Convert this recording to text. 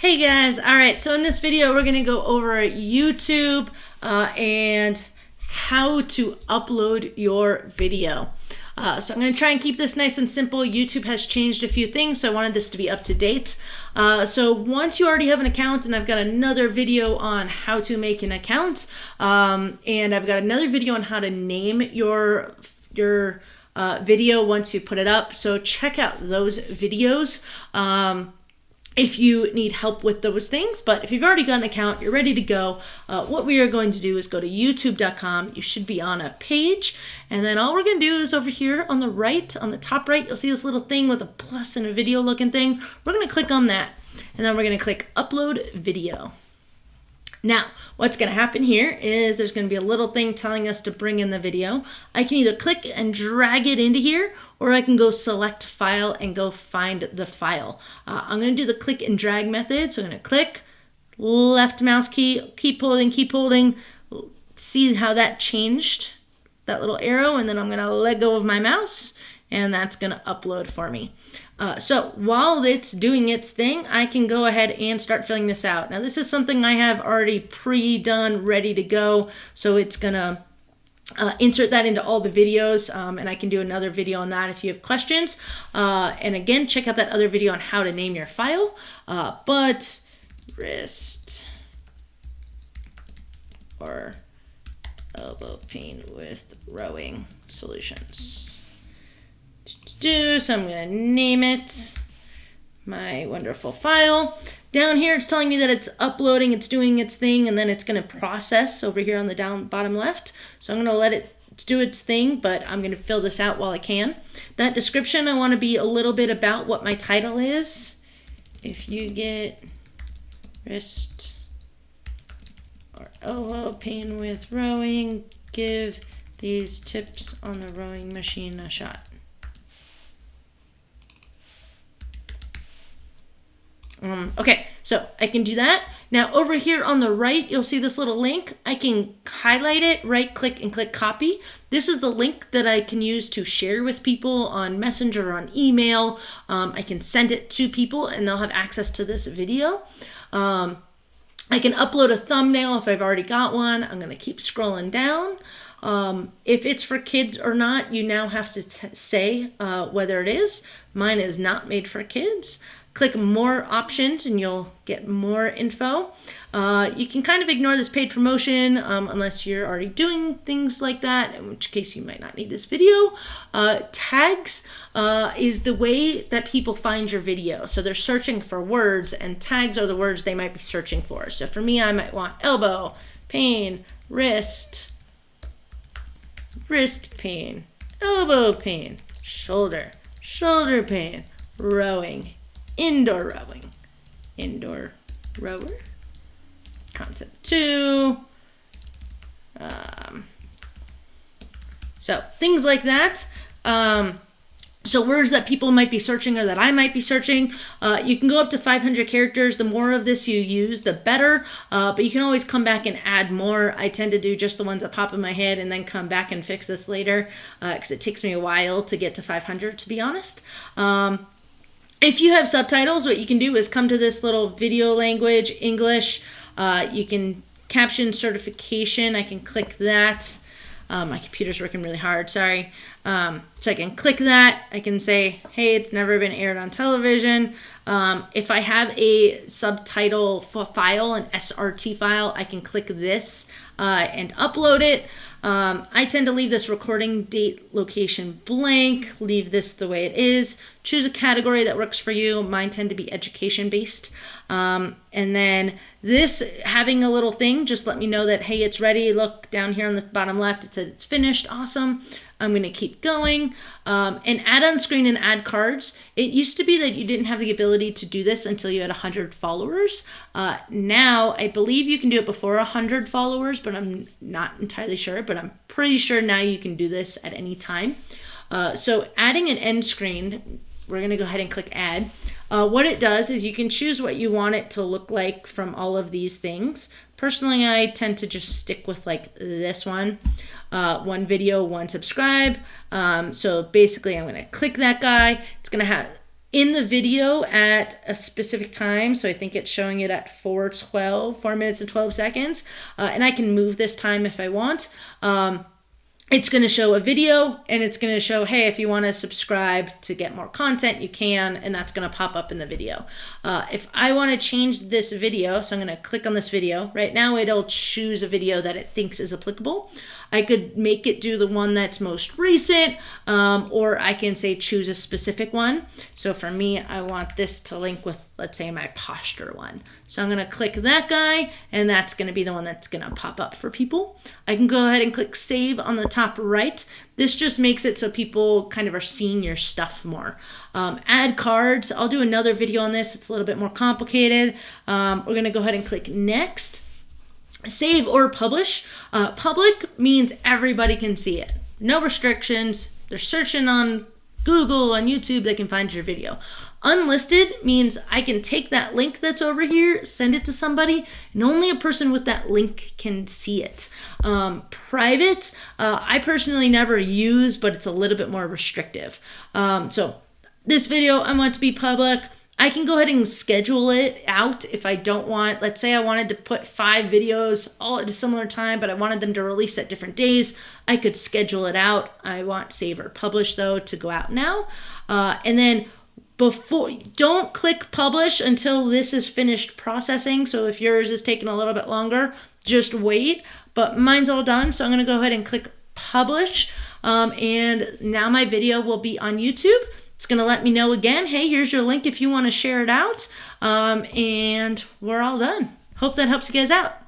Hey guys, alright, so in this video we're going to go over YouTube and how to upload your video. So I'm going to try and keep this nice and simple. YouTube has changed a few things, so I wanted this to be up to date. So once you already have an account, and I've got another video on how to make an account, and I've got another video on how to name your video once you put it up, so check out those videos. If you need help with those things. But if you've already got an account, you're ready to go, what we are going to do is go to youtube.com. You should be on a page, and then all we're going to do is over here on the right, on the top right, you'll see this little thing with a plus and a video looking thing. We're going to click on that, and then we're going to click upload video. Now, what's going to happen here is there's going to be a little thing telling us to bring in the video. I can either click and drag it into here, or I can go select file and go find the file. I'm going to do the click and drag method. So I'm going to click, left mouse key, keep holding, see how that changed, that little arrow, and then I'm going to let go of my mouse, and that's going to upload for me. So while it's doing its thing, I can go ahead and start filling this out. Now this is something I have already pre-done, ready to go, so it's going to insert that into all the videos, and I can do another video on that if you have questions. And again, check out that other video on how to name your file. But wrist or elbow pain with rowing solutions. So I'm going to name it my wonderful file. Down here it's telling me that it's uploading, it's doing its thing, and then it's going to process over here on the bottom left. So I'm going to let it do its thing, but I'm going to fill this out while I can. That description, I want to be a little bit about what my title is. If you get wrist or elbow pain with rowing, give these tips on the rowing machine a shot. Okay, so I can do that. Now over here on the right, you'll see this little link. I can highlight it, right click and click copy. This is the link that I can use to share with people on Messenger or on email. I can send it to people and they'll have access to this video. I can upload a thumbnail if I've already got one. I'm gonna keep scrolling down. If it's for kids or not, you now have to say whether it is. Mine is not made for kids. Click more options and you'll get more info. You can kind of ignore this paid promotion unless you're already doing things like that, in which case you might not need this video. Tags is the way that people find your video. So they're searching for words, and tags are the words they might be searching for. So for me, I might want elbow pain, wrist pain, elbow pain, shoulder pain, rowing, indoor rower, concept 2, so things like that. So words that people might be searching or that I might be searching. You can go up to 500 characters. The more of this you use, the better, but you can always come back and add more. I tend to do just the ones that pop in my head and then come back and fix this later, because it takes me a while to get to 500, to be honest. If you have subtitles, what you can do is come to this little video language, English. You can caption certification. I can click that. My computer's working really hard, sorry. So I can click that. I can say, hey, it's never been aired on television. If I have a subtitle file, an SRT file, I can click this and upload it. I tend to leave this recording date location blank, leave this the way it is, choose a category that works for you. Mine tend to be education based. And then this having a little thing, just let me know that, hey, it's ready. Look down here on the bottom left, it said it's finished. Awesome. I'm going to keep going. And add on screen and add cards. It used to be that you didn't have the ability to do this until you had 100 followers. Now, I believe you can do it before 100 followers, but I'm not entirely sure. But I'm pretty sure now you can do this at any time. So adding an end screen, we're going to go ahead and click add. What it does is you can choose what you want it to look like from all of these things. Personally, I tend to just stick with like this one. One video, one subscribe. So basically I'm going to click that guy. It's going to have in the video at a specific time. So I think it's showing it at 4 minutes and 12 seconds. And I can move this time if I want. It's going to show a video, and it's going to show, hey, if you want to subscribe to get more content, you can, and that's going to pop up in the video. If I want to change this video, so I'm going to click on this video. Right now, it'll choose a video that it thinks is applicable. I could make it do the one that's most recent, or I can say choose a specific one. So for me, I want this to link with, let's say, my posture one. So I'm going to click that guy, and that's going to be the one that's going to pop up for people. I can go ahead and click save on the top right. This just makes it so people kind of are seeing your stuff more. Add cards. I'll do another video on this. It's a little bit more complicated. We're going to go ahead and click next. Save or publish. Public means everybody can see it. No restrictions. They're searching on Google, on YouTube, they can find your video. Unlisted means I can take that link that's over here, send it to somebody, and only a person with that link can see it. Private, I personally never use, but it's a little bit more restrictive. So this video, I want to be public. I can go ahead and schedule it out if I don't want, let's say I wanted to put 5 videos all at a similar time, but I wanted them to release at different days. I could schedule it out. I want save or publish though to go out now. And then don't click publish until this is finished processing. So if yours is taking a little bit longer, just wait, but mine's all done. So I'm gonna go ahead and click publish. And now my video will be on YouTube. It's going to let me know again, hey, here's your link if you want to share it out. And we're all done. Hope that helps you guys out.